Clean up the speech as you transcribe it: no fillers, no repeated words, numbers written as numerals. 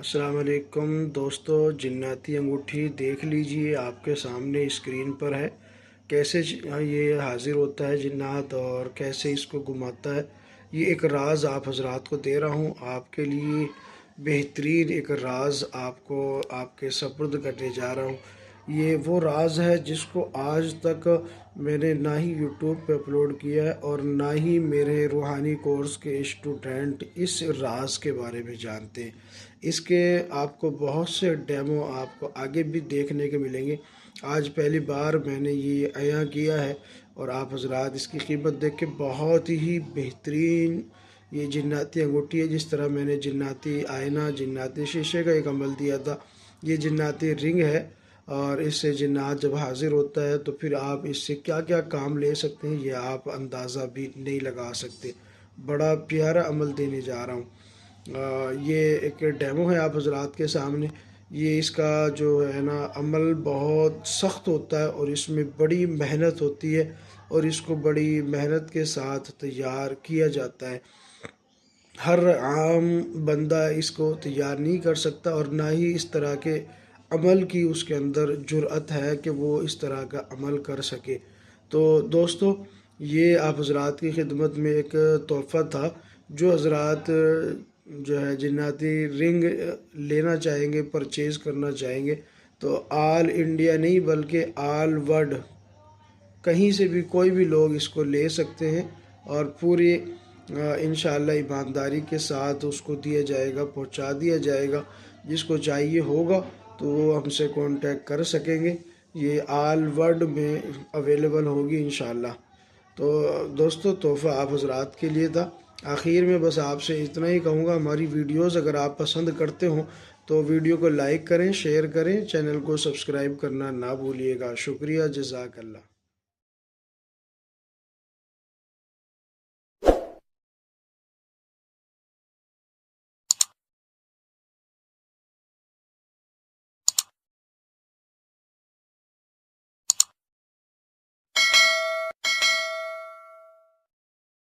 अस्सलाम वालेकुम दोस्तों, जिन्नाती अंगूठी देख लीजिए, आपके सामने स्क्रीन पर है। कैसे ये हाजिर होता है जिन्नात और कैसे इसको घुमाता है। ये एक राज आप हजरात को दे रहा हूँ, आपके लिए बेहतरीन एक राज आपको आपके सपुर्द करने जा रहा हूँ। ये वो राज है जिसको आज तक मैंने ना ही यूट्यूब पे अपलोड किया है और ना ही मेरे रूहानी कोर्स के स्टूडेंट इस राज के बारे में जानते हैं। इसके आपको बहुत से डेमो आपको आगे भी देखने के मिलेंगे। आज पहली बार मैंने ये अया किया है और आप हजरात इसकी कीमत देख के बहुत ही बेहतरीन ये जिन्नाती अंगूठी है। जिस तरह मैंने जिन्नाती आईना, जिन्नाती शीशे का एक अमल दिया था, ये जिन्नाती रिंग है और इससे जिन्नात जब हाजिर होता है तो फिर आप इससे क्या क्या काम ले सकते हैं ये आप अंदाज़ा भी नहीं लगा सकते। बड़ा प्यारा अमल देने जा रहा हूँ। ये एक डेमो है आप हजरात के सामने। ये इसका जो है ना अमल बहुत सख्त होता है और इसमें बड़ी मेहनत होती है और इसको बड़ी मेहनत के साथ तैयार किया जाता है। हर आम बंदा इसको तैयार नहीं कर सकता और ना ही इस तरह के अमल की उसके अंदर जुर्अत है कि वो इस तरह का अमल कर सके। तो दोस्तों, ये आप हजरात की खिदमत में एक तोहफ़ा था। जो हजरात जो है जिन्नाती रिंग लेना चाहेंगे, परचेज़ करना चाहेंगे, तो ऑल इंडिया नहीं बल्कि ऑल वर्ल्ड कहीं से भी कोई भी लोग इसको ले सकते हैं और पूरी इंशाअल्लाह ईमानदारी के साथ उसको दिया जाएगा, पहुंचा दिया जाएगा। जिसको चाहिए होगा तो वो हमसे कांटेक्ट कर सकेंगे। ये ऑल वर्ल्ड में अवेलेबल होगी इंशाअल्लाह। तो दोस्तों, तोहफ़ा आप हजरात के लिए था। आखिर में बस आपसे इतना ही कहूँगा, हमारी वीडियोस अगर आप पसंद करते हो तो वीडियो को लाइक करें, शेयर करें, चैनल को सब्सक्राइब करना ना भूलिएगा। शुक्रिया, जज़ाकल्लाह।